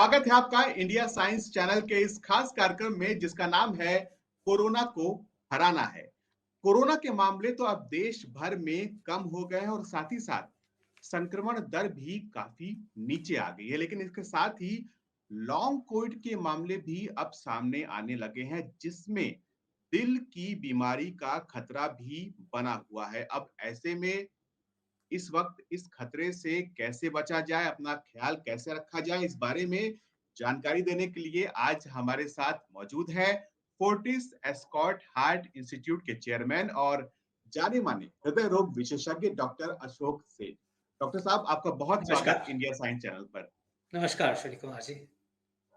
स्वागत है आपका इंडिया साइंस चैनल के इस खास कार्यक्रम में जिसका नाम है कोरोना को हराना है। कोरोना के मामले तो अब देश भर में कम हो गए हैं और साथ ही साथ संक्रमण दर भी काफी नीचे आ गई है, लेकिन इसके साथ ही लॉन्ग कोविड के मामले भी अब सामने आने लगे हैं, जिसमें दिल की बीमारी का खतरा भी बना हुआ है। अब ऐसे में इस वक्त इस खतरे से कैसे बचा जाए, अपना ख्याल कैसे रखा जाए, इस बारे में जानकारी देने के लिए आज हमारे साथ मौजूद है फोर्टिस एस्कॉट हार्ट इंस्टीट्यूट के चेयरमैन और जाने माने हृदय रोग विशेषज्ञ डॉक्टर अशोक सेठ। डॉक्टर साहब, आपका बहुत स्वागत नमस्कार। इंडिया साइंस चैनल पर। नमस्कार श्री कुमार जी।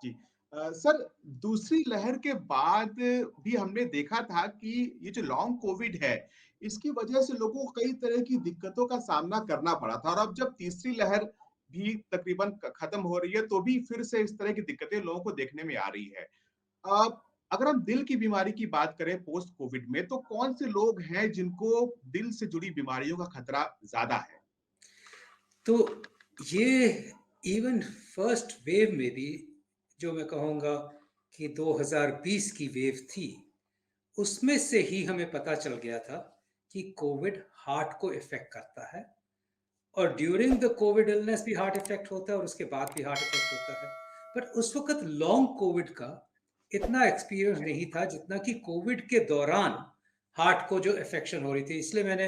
जी। सर, दूसरी लहर के बाद भी हमने देखा था कि ये जो लॉन्ग कोविड है, इसकी वजह से लोगों को कई तरह की दिक्कतों का सामना करना पड़ा था और अब जब तीसरी लहर भी तकरीबन खत्म हो रही है, तो भी फिर से इस तरह की दिक्कतें लोगों को देखने में आ रही है। अगर हम दिल की बीमारी की बात करें पोस्ट कोविड में, तो कौन से लोग हैं जिनको दिल से जुड़ी बीमारियों का खतरा ज्यादा है? तो ये इवन फर्स्ट वेव में भी जो मैं कहूँगा कि 2020 की वेव थी, उसमें से ही हमें पता चल गया था कि कोविड हार्ट को इफ़ेक्ट करता है और ड्यूरिंग द कोविड इलनेस भी हार्ट इफ़ेक्ट होता है और उसके बाद भी हार्ट इफ़ेक्ट होता है। बट उस वक़्त लॉन्ग कोविड का इतना एक्सपीरियंस नहीं था जितना कि कोविड के दौरान हार्ट को जो इफ़ेक्शन हो रही थी। इसलिए मैंने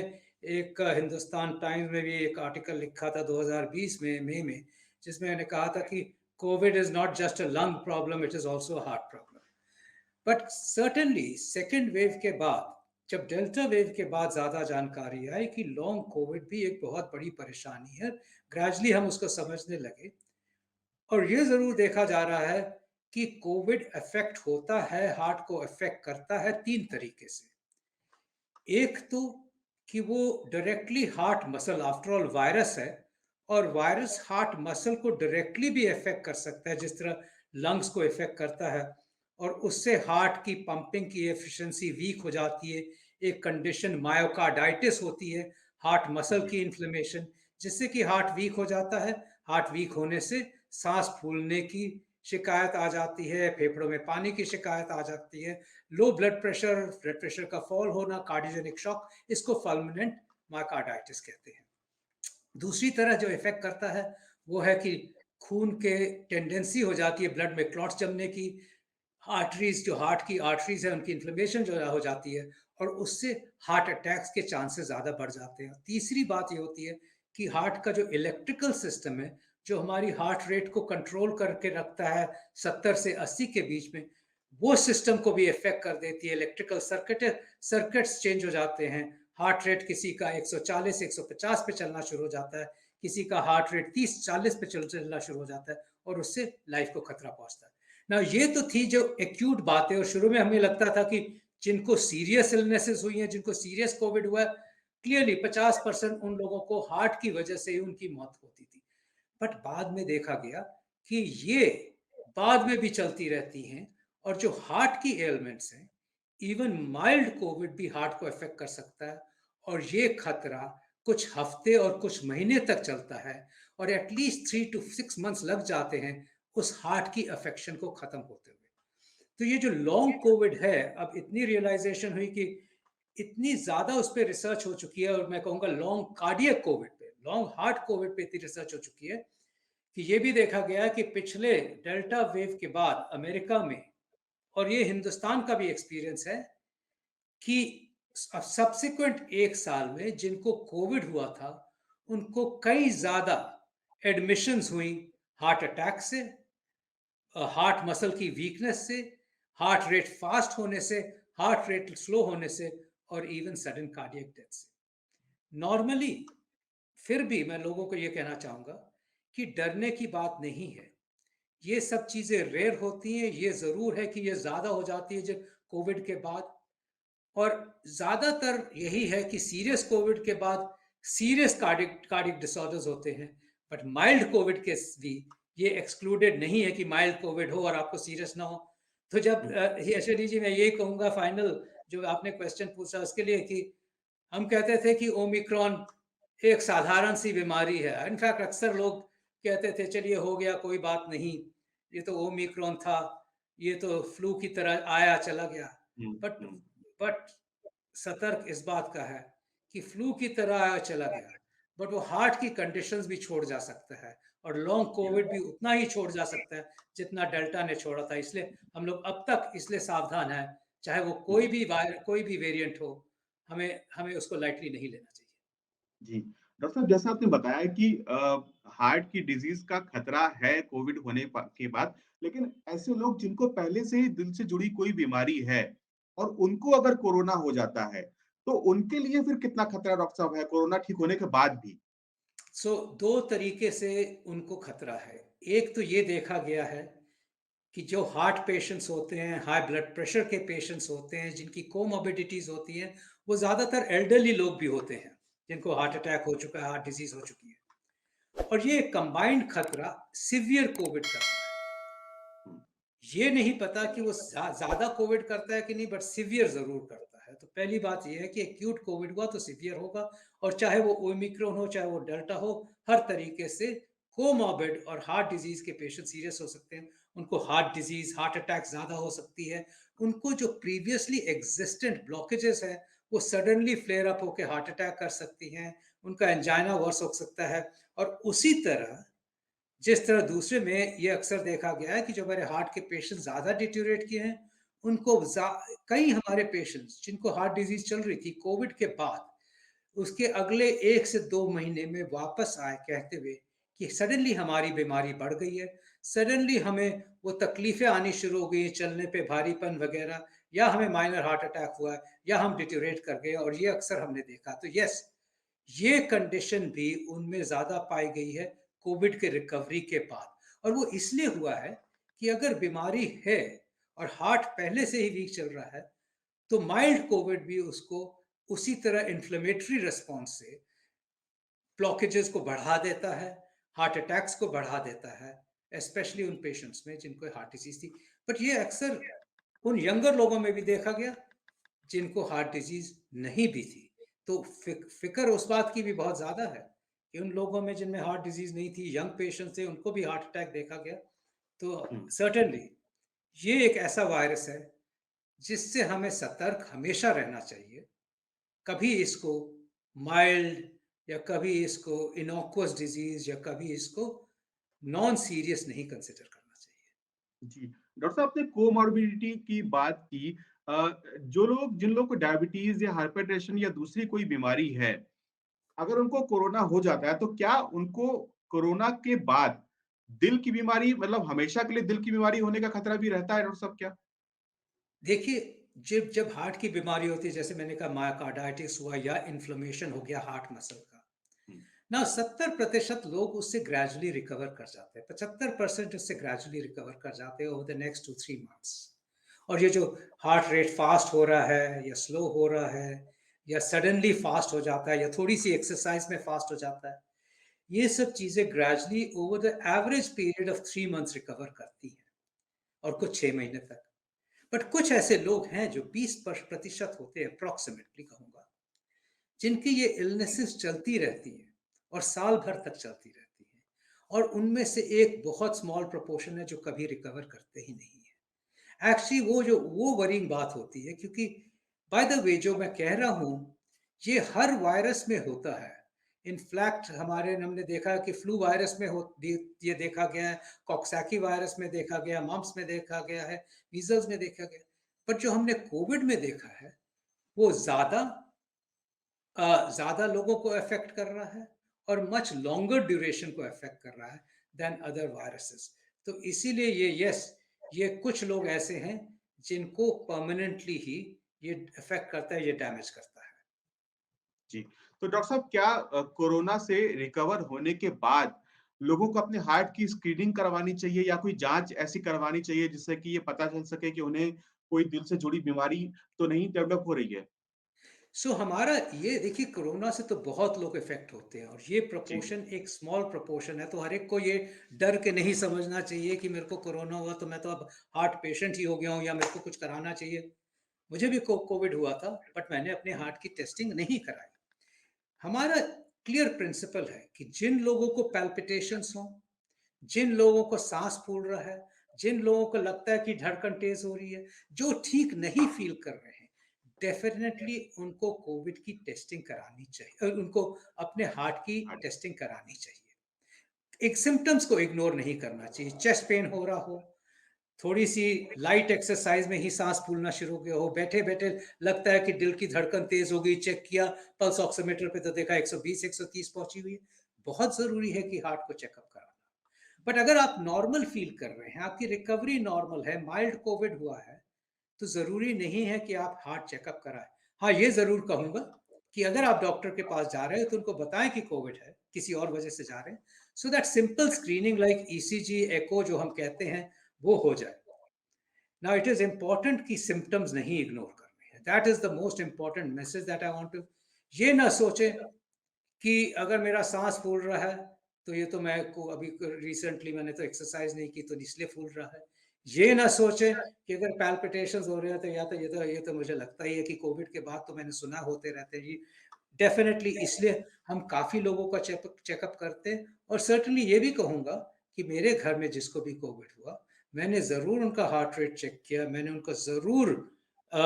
एक हिंदुस्तान टाइम्स में भी एक आर्टिकल लिखा था 2020 में मई में, जिसमें मैंने कहा था कि Covid is not just a lung problem, it is also a heart problem. But certainly second wave के बाद, जब डेल्टा वेव के बाद ज़्यादा जानकारी आई कि लॉन्ग कोविड भी एक बहुत बड़ी परेशानी है, ग्रेजुअली हम उसको समझने लगे। और ये ज़रूर देखा जा रहा है कि कोविड अफेक्ट होता है, हार्ट को अफेक्ट करता है 3 तरीके से। एक तो कि वो directly heart muscle, after all virus है, और वायरस हार्ट मसल को डायरेक्टली भी अफेक्ट कर सकता है, जिस तरह लंग्स को इफेक्ट करता है, और उससे हार्ट की पंपिंग की एफिशिएंसी वीक हो जाती है। एक कंडीशन मायोकार्डाइटिस होती है, हार्ट मसल जी। की इन्फ्लेमेशन, जिससे कि हार्ट वीक हो जाता है। हार्ट वीक होने से सांस फूलने की शिकायत आ जाती है, फेफड़ों में पानी की शिकायत आ जाती है, लो ब्लड प्रेशर का फॉल होना, कार्डियोजेनिक शॉक, इसको फल्मिनेंट मायोकार्डाइटिस कहते हैं। दूसरी तरह जो इफेक्ट करता है वो है कि खून के टेंडेंसी हो जाती है ब्लड में क्लॉट्स जमने की, आर्टरीज, जो हार्ट की आर्टरीज है उनकी इन्फ्लेमेशन जो हो जाती है, और उससे हार्ट अटैक्स के चांसेस ज़्यादा बढ़ जाते हैं। तीसरी बात ये होती है कि हार्ट का जो इलेक्ट्रिकल सिस्टम है, जो हमारी हार्ट रेट को कंट्रोल करके रखता है 70 से 80 के बीच में, वो सिस्टम को भी इफेक्ट कर देती है। इलेक्ट्रिकल सर्किट्स चेंज हो जाते हैं। हार्ट रेट किसी का 140 150 पे चलना शुरू हो जाता है, किसी का हार्ट रेट 30 40 पे चलना शुरू हो जाता है, और उससे लाइफ को खतरा पहुंचता है ना। ये तो थी जो एक्यूट बातें, और शुरू में हमें लगता था कि जिनको सीरियस इलनेसेस हुई हैं, जिनको सीरियस कोविड हुआ है, क्लियरली 50% उन लोगों को हार्ट की वजह से ही उनकी मौत होती थी। बट बाद में देखा गया कि ये बाद में भी चलती रहती हैं, और जो हार्ट की एलिमेंट्स हैं, इवन माइल्ड कोविड भी हार्ट को अफेक्ट कर सकता है, और ये खतरा कुछ हफ्ते और कुछ महीने तक चलता है, और एटलीस्ट 3 to 6 मंथ्स लग जाते हैं उस हार्ट की अफेक्शन को खत्म होते हुए। तो ये जो लॉन्ग कोविड है, अब इतनी रियलाइजेशन हुई कि इतनी ज्यादा उस पर रिसर्च हो चुकी है, और मैं कहूँगा लॉन्ग कार्डियक कोविड पे, लॉन्ग हार्ट कोविड पे इतनी रिसर्च हो चुकी है कि ये भी देखा गया कि पिछले डेल्टा वेव के बाद अमेरिका में, और ये हिंदुस्तान का भी एक्सपीरियंस है, कि सब्सिक्वेंट 1 साल में जिनको कोविड हुआ था, उनको कई ज्यादा एडमिशंस हुई हार्ट अटैक से, हार्ट मसल की वीकनेस से, हार्ट रेट फास्ट होने से, हार्ट रेट स्लो होने से, और इवन सडन कार्डियक डेथ से। नॉर्मली फिर भी मैं लोगों को ये कहना चाहूँगा कि डरने की बात नहीं है। ये सब चीज़ें रेयर होती हैं, ये ज़रूर है कि ये ज़्यादा हो जाती है जब कोविड के बाद, और ज़्यादातर यही है कि सीरियस कोविड के बाद सीरियस कार्डिक कार्डिक डिसऑर्डर्स होते हैं। बट माइल्ड कोविड के भी ये एक्सक्लूडेड नहीं है कि माइल्ड कोविड हो और आपको सीरियस ना हो। तो जब यशोरी जी, मैं यही कहूँगा फाइनल, जो आपने क्वेश्चन पूछा उसके लिए, कि हम कहते थे कि ओमिक्रॉन एक साधारण सी बीमारी है। इनफैक्ट अक्सर लोग कहते थे चलिए हो गया, कोई बात नहीं, ये तो ओमिक्रॉन था, ये तो फ्लू की तरह आया चला गया। हुँ, बट हुँ। बट सतर्क इस बात का है कि फ्लू की तरह आया चला गया, बट वो हार्ट की कंडीशंस भी छोड़ जा सकता है और लॉन्ग या कोविड भी उतना ही छोड़ जा सकता है जितना डेल्टा ने छोड़ा था। इसलिए हम लोग अब तक इसलिए सावधान हैं, चाहे वो हुँ, कोई भी वेरिएंट हो, हमें हमें उसको लाइटली नहीं लेना चाहिए। जी। डॉक्टर साहब जैसा आपने बताया कि हार्ट की डिज़ीज़ का खतरा है कोविड होने के बाद, लेकिन ऐसे लोग जिनको पहले से ही दिल से जुड़ी कोई बीमारी है और उनको अगर कोरोना हो जाता है, तो उनके लिए फिर कितना खतरा डॉक्टर साहब है कोरोना ठीक होने के बाद भी? सो 2 तरीके से उनको खतरा है। एक तो ये देखा गया है कि जो हार्ट पेशेंट्स होते हैं, हाई ब्लड प्रेशर के पेशेंट्स होते हैं, जिनकी कोमॉर्बिडिटीज़ होती हैं, वो ज़्यादातर एल्डरली लोग भी होते हैं, जिनको हार्ट अटैक हो चुका है, हार्ट डिज़ीज़ हो चुकी है। और ये कंबाइंड खतरा सीवियर कोविड का है। हुँ, ये नहीं पता कि वो ज़्यादा कोविड करता है कि नहीं, बट सीवियर ज़रूर करता है। तो पहली बात ये है कि एक्यूट कोविड हुआ तो सीवियर होगा, और चाहे वो ओमिक्रॉन हो, चाहे वो डेल्टा हो, हर तरीके से कोमॉर्बिड और हार्ट डिज़ीज़ के पेशेंट सीरियस हो सकते हैं। उनको हार्ट डिज़ीज़, हार्ट अटैक ज़्यादा हो सकती है। उनको जो प्रीवियसली एक्जिस्टेंट ब्लॉकेजेस हैं, वो सडनली फ्लेयर अप होके हार्ट अटैक कर सकती हैं। उनका एंजाइना वर्स हो सकता है। और उसी तरह, जिस तरह दूसरे में ये अक्सर देखा गया है कि जो हमारे हार्ट के पेशेंट ज़्यादा डिटेरियोरेट किए हैं, उनको कई हमारे पेशेंट्स जिनको हार्ट डिज़ीज़ चल रही थी कोविड के बाद, उसके अगले 1 से 2 महीने में वापस आए कहते हुए कि सडनली हमारी बीमारी बढ़ गई है, सडनली हमें वो तकलीफ़ें आनी शुरू हो गई हैं, चलने पे भारीपन वगैरह, या हमें माइनर हार्ट अटैक हुआ है, या हम डिटेरियोरेट कर गए, और ये अक्सर हमने देखा। तो येस, ये कंडीशन भी उनमें ज़्यादा पाई गई है कोविड के रिकवरी के बाद। और वो इसलिए हुआ है कि अगर बीमारी है और हार्ट पहले से ही वीक चल रहा है, तो माइल्ड कोविड भी उसको उसी तरह इन्फ्लेमेटरी रिस्पॉन्स से ब्लॉकेजेस को बढ़ा देता है, हार्ट अटैक्स को बढ़ा देता है, स्पेशली उन पेशेंट्स में जिनको हार्ट डिजीज थी। बट ये अक्सर उन यंगर लोगों में भी देखा गया जिनको हार्ट डिजीज नहीं भी थी। तो फिक्र उस बात की भी बहुत ज्यादा है कि उन लोगों में जिनमें हार्ट डिजीज नहीं थी, यंग पेशेंट्स थे, उनको भी हार्ट अटैक देखा गया। तो हुँ। सर्टेनली ये एक ऐसा वायरस है जिससे हमें सतर्क हमेशा रहना चाहिए। कभी इसको माइल्ड, या कभी इसको इनोक्वस डिजीज, या कभी इसको नॉन सीरियस नहीं कंसिडर करना चाहिए। जी, डॉक्टर साहब आपने कोमॉर्बिडिटी की बात की। जो लोग जिन लोगों को डायबिटीज़ या हाइपरटेंशन या दूसरी कोई बीमारी है, अगर उनको कोरोना हो जाता है, तो क्या उनको कोरोना के बाद दिल की बीमारी मतलब हमेशा के लिए दिल की बीमारी होने का खतरा भी रहता है डॉक्टर साहब क्या? देखिए, जब जब हार्ट की बीमारी होती है, जैसे मैंने कहा मायोकार्डाइटिस हुआ या इन्फ्लेमेशन हो गया हार्ट मसल का, हुँ, ना 70% लोग उससे ग्रेजुअली रिकवर कर जाते हैं, 75% उससे ग्रेजुअली रिकवर कर जाते हैं ओवर द नेक्स्ट 2-3 मंथ्स। और ये जो हार्ट रेट फास्ट हो रहा है या स्लो हो रहा है, या सडनली फास्ट हो जाता है, या थोड़ी सी एक्सरसाइज में फास्ट हो जाता है, ये सब चीजें gradually over the average period of 3 months recover करती हैं, और कुछ 6 महीने तक। बट कुछ ऐसे लोग हैं जो 20% होते हैं, अप्रोक्सीमेटली कहूंगा, जिनकी ये इलनेसेस चलती रहती हैं और साल भर तक चलती रहती हैं, और उनमें से एक बहुत स्मॉल प्रोपोर्शन है जो कभी रिकवर करते ही नहीं है। एक्चुअली वो वरिंग बात होती है, क्योंकि बाय द वे जो मैं कह रहा हूं, ये हर वायरस में होता है। इनफैक्ट हमारे हमने देखा है कि फ्लू वायरस में ये देखा गया है, कॉक्सैकी वायरस में देखा गया, मम्प्स में देखा गया है, मीजल्स में देखा गया। बट जो हमने कोविड में देखा है, वो ज़्यादा लोगों को अफ़ेक्ट कर रहा है, और मच लॉन्गर ड्यूरेशन को अफ़ेक्ट कर रहा है देन अदर वायरसेस। तो इसीलिए ये कुछ लोग ऐसे हैं जिनको परमानेंटली ही ये अफ़ेक्ट करता है, ये डैमेज करता है। जी। तो डॉक्टर साहब क्या कोरोना से रिकवर होने के बाद लोगों को अपने हार्ट की स्क्रीनिंग करवानी चाहिए या कोई जाँच ऐसी करवानी चाहिए जिससे कि ये पता चल सके कि उन्हें कोई दिल से जुड़ी बीमारी तो नहीं डेवलप हो रही है? सो हमारा ये देखिए, कोरोना से तो बहुत लोग इफ़ेक्ट होते हैं, और ये जी। प्रोपोर्शन एक स्मॉल प्रोपोर्शन है। तो हर एक को ये डर के नहीं समझना चाहिए कि मेरे को कोरोना हुआ तो मैं तो अब हार्ट पेशेंट ही हो गया हूँ, या मेरे को कुछ कराना चाहिए। मुझे भी कोविड हुआ था, बट मैंने अपने हुँ, हार्ट की टेस्टिंग नहीं कराई। हमारा क्लियर प्रिंसिपल है कि जिन लोगों को पैल्पिटेशंस हों, जिन लोगों को सांस फूल रहा है, जिन लोगों को लगता है कि धड़कन तेज हो रही है, जो ठीक नहीं फील कर रहे हैं, डेफिनेटली उनको कोविड की टेस्टिंग करानी चाहिए, उनको अपने हार्ट की टेस्टिंग करानी चाहिए। एक सिम्पटम्स को इग्नोर नहीं करना चाहिए। चेस्ट पेन हो रहा हो, थोड़ी-सी लाइट एक्सरसाइज़ में ही साँस फूलना शुरू हो गया हो, बैठे-बैठे लगता है कि दिल की धड़कन तेज़ हो गई, चेक किया, पल्स ऑक्सीमीटर पे तो देखा 120, 130 पहुँची हुई है। बहुत ज़रूरी है कि हार्ट को चेकअप कराना। बट अगर आप नॉर्मल फ़ील कर रहे हैं, आपकी रिकवरी नॉर्मल है, माइल्ड कोविड हुआ है, तो ज़रूरी नहीं है कि आप हार्ट चेकअप कराएँ। हाँ, ये ज़रूर कहूँगा कि अगर आप डॉक्टर के पास जा रहे हैं, तो उनको बताएँ कि कोविड है, किसी और वजह से जा रहे हैं, so that simple screening like ECG, echo जो हम कहते हैं, वो हो जाए। नाउ इट इज़ इम्पोर्टेंट कि सिम्पटम्स नहीं इग्नोर करने हैं। That is the most important message that I want to. ये ना सोचें कि अगर मेरा साँस फूल रहा है, तो ये तो मैं को अभी रिसेंटली मैंने तो एक्सरसाइज़ नहीं की, तो इसलिए फूल रहा है। ये ना सोचें कि अगर पैल्पिटेशंस हो रहे हैं, तो या तो ये तो मुझे लगता ही है कि कोविड के बाद तो मैंने सुना होते रहते हैं जी। डेफ़िनेटली इसलिए हम काफ़ी लोगों का चेकअप करते हैं, और सर्टेनली ये भी कहूँगा कि मेरे घर में जिसको भी कोविड हुआ, मैंने ज़रूर उनका हार्ट रेट चेक किया, मैंने उनका ज़रूर अ,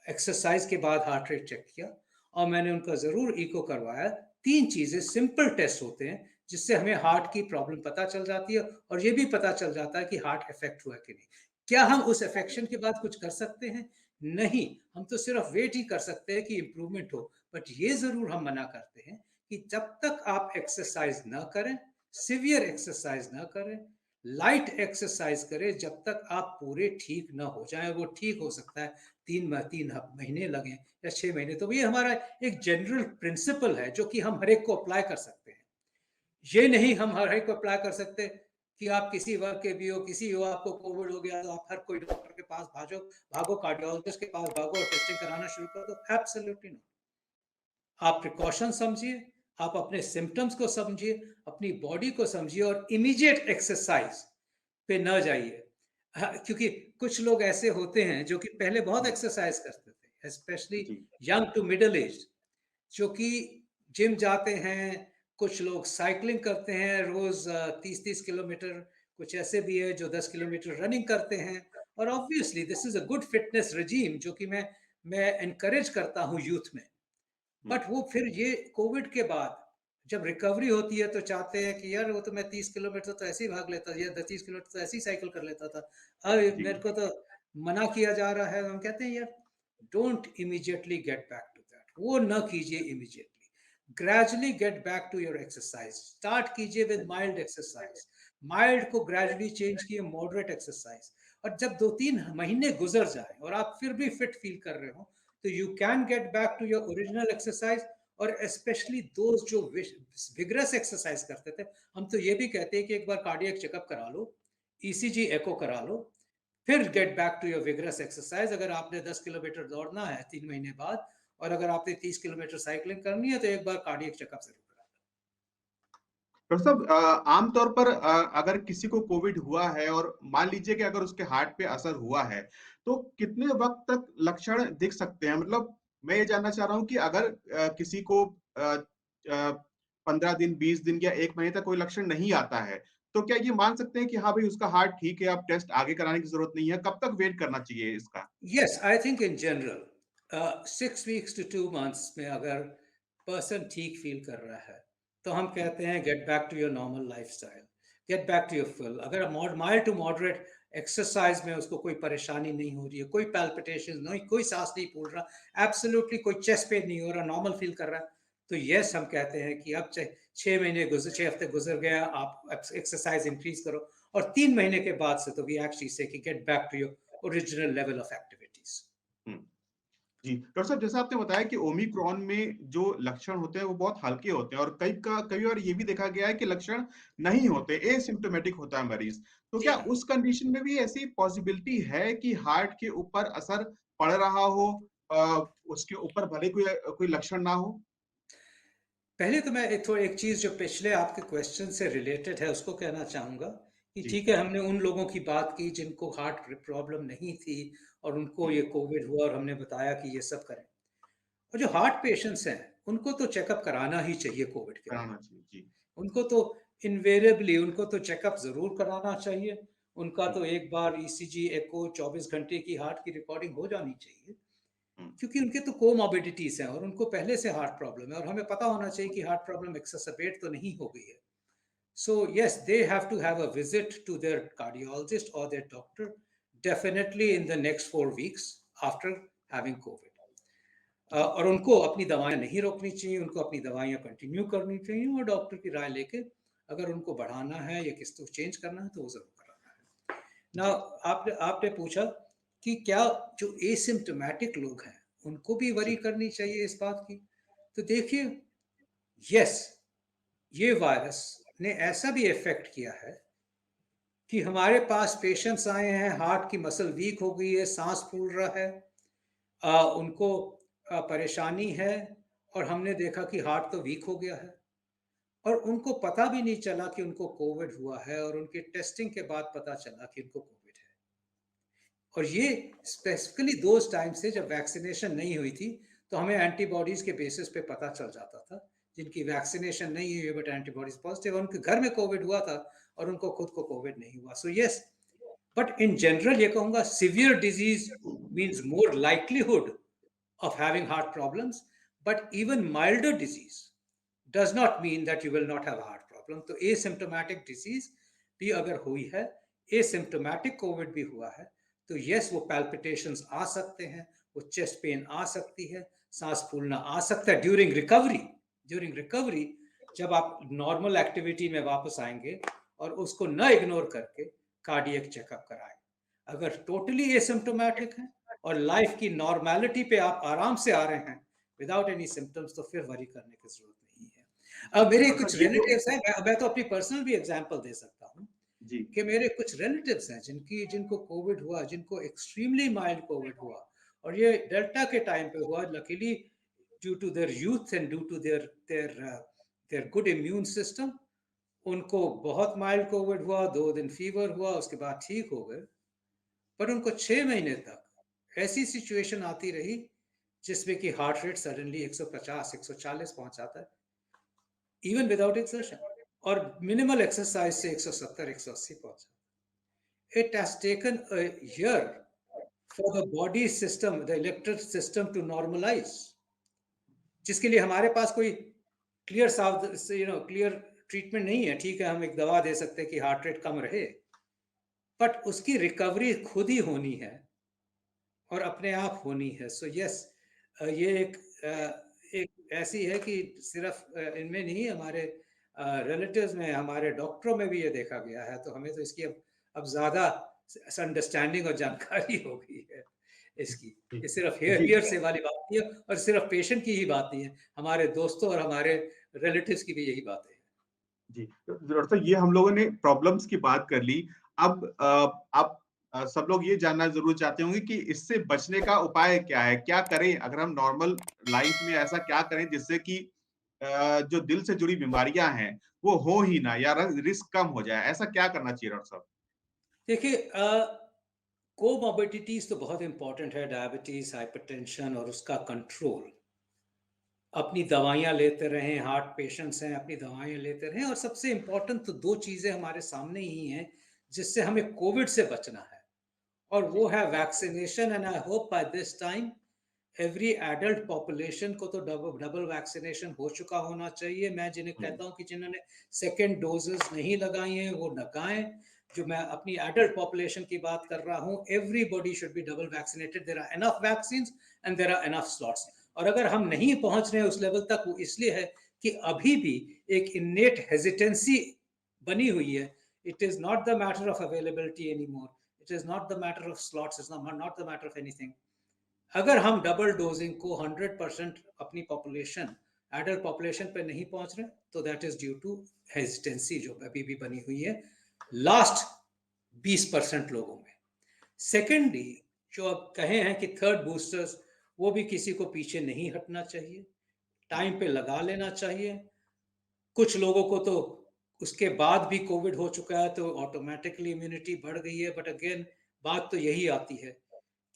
एक्सरसाइज़ के बाद हार्ट रेट चेक किया, और मैंने उनका ज़रूर इको करवाया। 3 चीज़ें सिंपल टेस्ट होते हैं, जिससे हमें हार्ट की प्रॉब्लम पता चल जाती है, और ये भी पता चल जाता है कि हार्ट अफ़ेक्ट हुआ है कि नहीं। क्या हम उस अफ़ेक्शन के बाद कुछ कर सकते हैं? नहीं, हम तो सिर्फ़ वेट ही कर सकते हैं कि इम्प्रूवमेंट हो। बट ये ज़रूर हम मना करते हैं कि जब तक आप एक्सरसाइज़ ना करें, सीवियर एक्सरसाइज़ ना करें, लाइट एक्सरसाइज़ करें, जब तक आप पूरे ठीक ना हो जाएँ। वो ठीक हो सकता है 3 महीने लगें या 6 महीने। तो ये हमारा एक जनरल प्रिंसिपल है, जो कि हम हर एक को अप्लाई कर सकते हैं। ये नहीं हम हर एक को अप्लाई कर सकते कि आप किसी वर्ग के भी हो, किसी हो, आपको कोविड हो गया तो आप हर कोई डॉक्टर के पास भागो, कार्डियोलॉजिस्ट के पास भागो और टेस्टिंग कराना शुरू कर दो। Absolutely not. आप प्रिकॉशन समझिए, आप अपने सिम्पटम्स को समझिए, अपनी बॉडी को समझिए, और इमीडिएट एक्सरसाइज पे न जाइए। क्योंकि कुछ लोग ऐसे होते हैं जो कि पहले बहुत जी, एक्सरसाइज करते थे, स्पेशली जी, यंग टू मिडल एज, जो कि जिम जाते हैं, कुछ लोग साइक्लिंग करते हैं रोज 30-30 किलोमीटर, कुछ ऐसे भी है जो 10 किलोमीटर रनिंग करते हैं। और obviously this is a good fitness regime, जो कि मैं एनकरेज करता हूँ यूथ में। हुँ, बट वो फिर ये कोविड के बाद जब रिकवरी होती है, तो चाहते हैं कि यार वो तो मैं 30 किलोमीटर तो ऐसे ही भाग लेता था, या 30 किलोमीटर तो ऐसे ही साइकिल कर लेता था, अब जी, मेरे को तो मना किया जा रहा है। हम कहते हैं यार, don't immediately get back to that, वो ना कीजिए immediately. Gradually get back to your exercise, start कीजिए विद माइल्ड एक्सरसाइज, माइल्ड को ग्रेजुअली चेंज किए मॉडरेट एक्सरसाइज। और जब 2-3 महीने गुजर जाए और आप फिर भी फिट फील कर रहे हो, तो you can get back to your original exercise. और स्पेशली दोस्त जो विग्रस एक्सरसाइज करते थे, हम तो ये भी कहते हैं कि एक बार कार्डियक चेकअप करा लो, ईसीजी एको करा लो, फिर get back to your vigorous exercise. अगर आपने 10 किलोमीटर दौड़ना है 3 महीने बाद, और अगर आपने 30 किलोमीटर साइकिलिंग करनी है, तो एक बार कार्डियक चेकअप जरूर करा लो। डॉक्टर साहब आमतौर पर अगर किसी को कोविड हुआ है और मान लीजिए कि अगर उसके हार्ट पे असर हुआ है, तो कितने वक़्त तक लक्षण दिख सकते हैं? मतलब मैं ये जानना चाह रहा हूँ कि अगर किसी को 15 दिन, 20 दिन या 1 महीने तक कोई लक्षण नहीं आता है, तो क्या ये मान सकते हैं कि हाँ भाई उसका हार्ट ठीक है, अब टेस्ट आगे कराने की ज़रूरत नहीं है? कब तक वेट करना चाहिए इसका? Yes, I think in general, 6 weeks to 2 months में अगर पर्सन ठीक फील कर रहा है, तो हम जी, कहते हैं get back to your normal lifestyle, get back to your full. अगर माइल्ड टू मॉडरेट एक्सरसाइज में उसको कोई परेशानी नहीं हो रही है, कोई पैल्पिटेशन नहीं, कोई सांस नहीं फूल रहा, एब्सोल्युटली कोई चेस्ट पेन नहीं हो रहा, नॉर्मल फील कर रहा है, तो यस हम कहते हैं कि अब 6 हफ्ते गुजर गया, आप एक्सरसाइज इंक्रीज करो। और 3 महीने के बाद से तो वी एक्चुअली से कि get back to your original level of activities. हुँ। जी, डॉक्टर साहब जैसा आपने बताया कि ओमिक्रॉन में जो लक्षण होते हैं वो बहुत हल्के होते हैं और कई बार ये भी देखा गया है कि लक्षण नहीं होते, एसिम्प्टोमेटिक होता है मरीज़। तो जी क्या हाँ। उस कंडीशन में भी ऐसी पॉसिबिलिटी है कि हार्ट के ऊपर असर पड़ रहा हो उसके ऊपर भले कोई लक्षण ना हो? पहले तो मैं एक चीज़ जो पिछले आपके क्वेश्चन से रिलेटेड है, उसको कहना चाहूँगा कि जी, ठीक है, हमने उन लोगों की बात की जिनको हार्ट प्रॉब्लम नहीं थी, और उनको जी, ये कोविड हुआ, और हमने बताया कि ये सब करें। और जो हार्ट पेशेंट्स हैं, उनको तो चेकअप कराना ही चाहिए कोविड के बाद। कराना चाहिए। जी, उनको तो इन्वेरिएबली उनको तो चेकअप ज़रूर कराना चाहिए। उनका तो एक बार ईसीजी, एको 24 घंटे की हार्ट की रिकॉर्डिंग हो जानी चाहिए, क्योंकि उनके तो कोमॉर्बिडिटीज हैं और उनको पहले से हार्ट प्रॉब्लम है और हमें पता होना चाहिए कि हार्ट प्रॉब्लम एक्सेसरबेट तो नहीं हो गई है। So yes, they have to have a visit to their cardiologist or their doctor definitely in the next 4 weeks after having COVID. और उनको अपनी दवाइयाँ नहीं रोकनी चाहिए, उनको अपनी दवाइयाँ कंटिन्यू करनी चाहिए और डॉक्टर की राय लेके अगर उनको बढ़ाना है या किसी को चेंज करना है तो वो ज़रूर कराना है। ना आपने आपने पूछा कि क्या जो एसिम्प्टोमेटिक लोग हैं, उनको भी वरी करनी चाहिए इस बात की? तो देखिए, यस, ये वायरस ने ऐसा भी इफ़ेक्ट किया है कि हमारे पास पेशेंट्स आए हैं, हार्ट की मसल वीक हो गई है, साँस फूल रहा है, उनको परेशानी है और हमने देखा कि हार्ट तो वीक हो गया है और उनको पता भी नहीं चला कि उनको कोविड हुआ है और उनकी टेस्टिंग के बाद पता चला कि उनको कोविड है। और ये स्पेसिफिकली दोज़ टाइम से जब वैक्सीनेशन नहीं हुई थी, तो हमें एंटीबॉडीज़ के बेसिस पे पता चल जाता था। जिनकी वैक्सीनेशन नहीं हुई है बट एंटीबॉडीज़ पॉजिटिव, उनके घर में कोविड हुआ था और उनको खुद को कोविड नहीं हुआ। So yes, but in general ये कहूँगा severe disease means more likelihood of having heart problems, but even milder disease does not mean that you will not have a heart problem. तो asymptomatic disease भी अगर हुई है, asymptomatic COVID भी हुआ है, तो yes वो palpitations आ सकते हैं, वो chest pain आ सकती है, सांस फूलना आ सकता है during recovery. During recovery जब आप normal activity में वापस आएंगे और उसको न इग्नोर करके cardiac checkup कराएं। अगर totally asymptomatic है और लाइफ की नॉर्मेलिटी पे आप आराम से आ रहे हैं विदाउट एनी सिम्टम्स, तो फिर वरी करने की जरूरत नहीं है। अब मेरे डॉक्टर कुछ साहब ये तो रिलेटिव्स हैं, मैं तो अपनी पर्सनल भी एग्जांपल दे सकता हूँ जी कि मेरे कुछ रिलेटिव्स हैं जिनको कोविड हुआ, जिनको एक्सट्रीमली माइल्ड कोविड हुआ और ये डेल्टा के टाइम पे हुआ। Luckily due to their youth and due to their good immune system, उनको बहुत माइल्ड कोविड हुआ, 2 दिन फीवर हुआ, उसके बाद ठीक हो गए। पर उनको 6 महीने तक ऐसी सिचुएशन आती रही जिसमें कि हार्ट रेट सडनली 150 140 पहुंच जाता है, इवन विदाउट एक्सर्शन, और मिनिमल एक्सरसाइज से 170 180 पहुंच जाता है। It has taken a year for the body system, the electric system to normalize, जिसके लिए हमारे पास कोई क्लियर क्लियर ट्रीटमेंट नहीं है। ठीक है, हम एक दवा दे सकते हैं कि हार्ट रेट कम रहे, बट उसकी रिकवरी खुद ही होनी है और अपने आप होनी है। सो यस, ये एक ऐसी है कि सिर्फ इनमें नहीं, हमारे रिलेटिव्स में, हमारे डॉक्टरों में भी ये देखा गया है। तो हमें तो इसकी अब ज़्यादा अंडरस्टैंडिंग और जानकारी हो गई है इसकी। ये सिर्फ जी हियर से वाली बात नहीं है और सिर्फ पेशेंट की ही बात नहीं है, हमारे दोस्तों और हमारे रिलेटिव्स की भी यही बात है। जी, तो डॉक्टर साहब ये हम लोगों ने प्रॉब्लम्स की बात कर ली। अब आप सब लोग ये जानना ज़रूर चाहते होंगे कि इससे बचने का उपाय क्या है? क्या करें? अगर हम नॉर्मल लाइफ में ऐसा क्या करें जिससे कि जो दिल से जुड़ी बीमारियाँ हैं, वो हो ही ना या रिस्क कम हो जाए? ऐसा क्या करना चाहिए डॉक्टर साहब? देखिए, कोमॉर्बिडिटीज तो बहुत इंपॉर्टेंट है, डायबिटीज, हाइपरटेंशन और उसका कंट्रोल। अपनी दवाइयाँ लेते रहें, हार्ट पेशेंट्स हैं, अपनी दवाइयाँ लेते रहें और सबसे इम्पोर्टेंट तो 2 चीज़ें हमारे सामने ही हैं, जिससे हमें कोविड से बचना है, और जी, वो है vaccination. And I hope by this time every adult population को तो डबल डबल वैक्सीनेशन हो चुका होना चाहिए। मैं जिन्हें हुँ, कहता हूँ कि जिन्होंने सेकंड डोजेस नहीं लगाई हैं, वो लगाएँ। जो मैं अपनी एडल्ट पॉपुलेशन की बात कर रहा हूँ, everybody should be double vaccinated. There are enough vaccines and there are enough slots. और अगर हम नहीं पहुंच रहे हैं उस लेवल तक, वो इसलिए है कि अभी भी एक इनेट हेजिटेंसी बनी हुई है। It is not the matter of availability any more, it is not the matter of slots, is not the matter of anything. अगर हम डबल डोजिंग को 100% अपनी पॉपुलेशन, एडल्ट पॉपुलेशन पे नहीं पहुंच रहे, तो that is due to hesitancy जो अभी भी बनी हुई है लास्ट 20% लोगों में। सेकेंडली, जो अब कहे हैं कि थर्ड बूस्टर्स, वो भी किसी को पीछे नहीं हटना चाहिए, टाइम पे लगा लेना चाहिए। कुछ लोगों को तो उसके बाद भी कोविड हो चुका है तो ऑटोमेटिकली इम्यूनिटी बढ़ गई है, बट अगेन बात तो यही आती है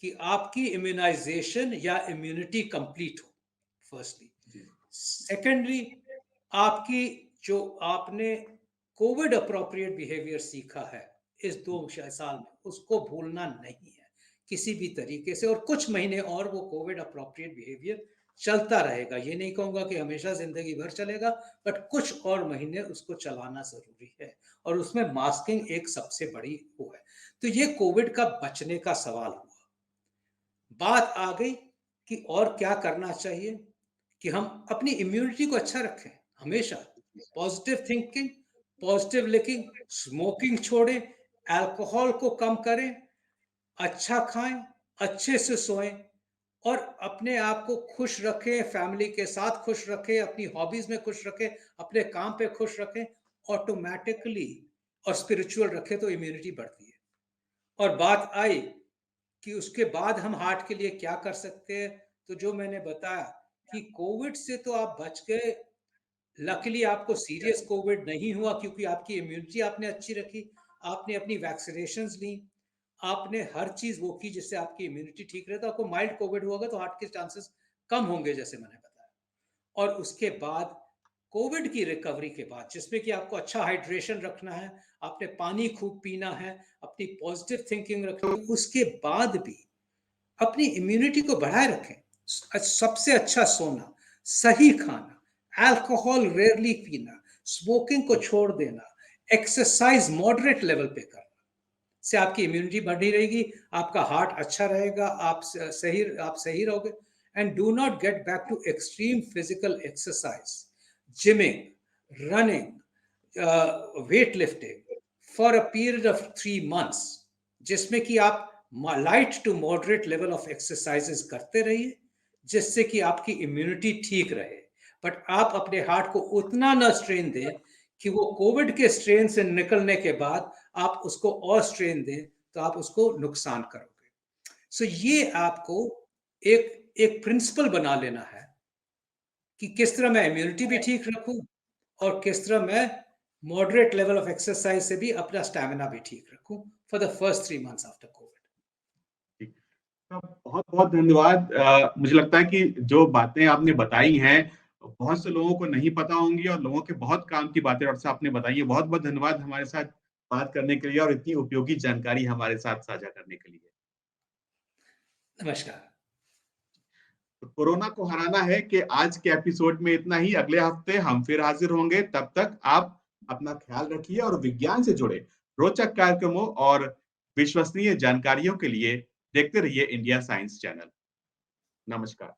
कि आपकी इम्यूनाइजेशन या इम्यूनिटी कंप्लीट हो, फर्स्टली। जी, सेकेंडली, आपकी जो आपने कोविड अप्रोप्रिएट बिहेवियर सीखा है इस 2 साल में, उसको भूलना नहीं है किसी भी तरीके से। और कुछ महीने और वो कोविड अप्रोप्रिएट बिहेवियर चलता रहेगा। ये नहीं कहूँगा कि हमेशा ज़िंदगी भर चलेगा, बट कुछ और महीने उसको चलाना ज़रूरी है और उसमें मास्किंग एक सबसे बड़ी वो है। तो ये कोविड का बचने का सवाल हुआ। बात आ गई कि और क्या करना चाहिए कि हम अपनी इम्यूनिटी को अच्छा रखें हमेशा। Positive thinking, positive living, smoking छोड़ें, अल्कोहल को कम करें, अच्छा खाएं, अच्छे से सोएं और अपने आप को खुश रखें, फैमिली के साथ खुश रखें, अपनी हॉबीज में खुश रखें, अपने काम पे खुश रखें। ऑटोमेटिकली और स्पिरिचुअल रखें तो इम्यूनिटी बढ़ती है। और बात आई कि उसके बाद हम हार्ट के लिए क्या कर सकते हैं, तो जो मैंने बताया कि कोविड से तो आप बच गए। लकीली आपको सीरियस कोविड नहीं हुआ क्योंकि आपकी इम्यूनिटी आपने अच्छी रखी, आपने अपनी वैक्सीनेशंस ली, आपने हर चीज़ वो की जिससे आपकी इम्यूनिटी ठीक रहे। तो आपको माइल्ड कोविड होगा तो हार्ट के चांसेस कम होंगे जैसे मैंने बताया। और उसके बाद कोविड की रिकवरी के बाद जिसमें कि आपको अच्छा हाइड्रेशन रखना है, आपने पानी खूब पीना है, अपनी पॉजिटिव थिंकिंग रखनी है, उसके बाद भी अपनी इम्यूनिटी को बढ़ाए रखें। सबसे अच्छा सोना, सही खाना, अल्कोहल रेयरली पीना, स्मोकिंग को छोड़ देना, एक्सरसाइज मॉडरेट लेवल पे करना से आपकी इम्यूनिटी बढ़ी रहेगी, आपका हार्ट अच्छा रहेगा, आप सही रहोगे। And do not get back to extreme physical exercise, gymming, running, weight lifting for a period of 3 months, जिसमें कि आप light to moderate level of exercises करते रहिए जिससे कि आपकी इम्यूनिटी ठीक रहे। बट आप अपने हार्ट को उतना ना स्ट्रेन दें कि वो कोविड के स्ट्रेन से निकलने के बाद आप उसको और स्ट्रेन दें तो आप उसको नुकसान करोगे। सो ये आपको एक एक प्रिंसिपल बना लेना है कि किस तरह मैं इम्यूनिटी भी ठीक रखूं और किस तरह मैं मॉडरेट लेवल ऑफ एक्सरसाइज से भी अपना स्टैमिना भी ठीक रखूं for the first 3 months after Covid. बहुत बहुत धन्यवाद। मुझे लगता है कि जो बातें आपने बताई हैं बहुत से लोगों को नहीं पता होंगी और लोगों के बहुत काम की बातें डॉक्टर साहब आपने बताई है। बहुत बहुत धन्यवाद हमारे साथ बात करने के लिए और इतनी उपयोगी जानकारी हमारे साथ साझा करने के लिए। नमस्कार। तो कोरोना को हराना है कि आज के एपिसोड में इतना ही। अगले हफ्ते हम फिर हाजिर होंगे। तब तक आप अपना ख्याल रखिए और विज्ञान से जुड़े रोचक कार्यक्रमों और विश्वसनीय जानकारियों के लिए देखते रहिए इंडिया साइंस चैनल। नमस्कार।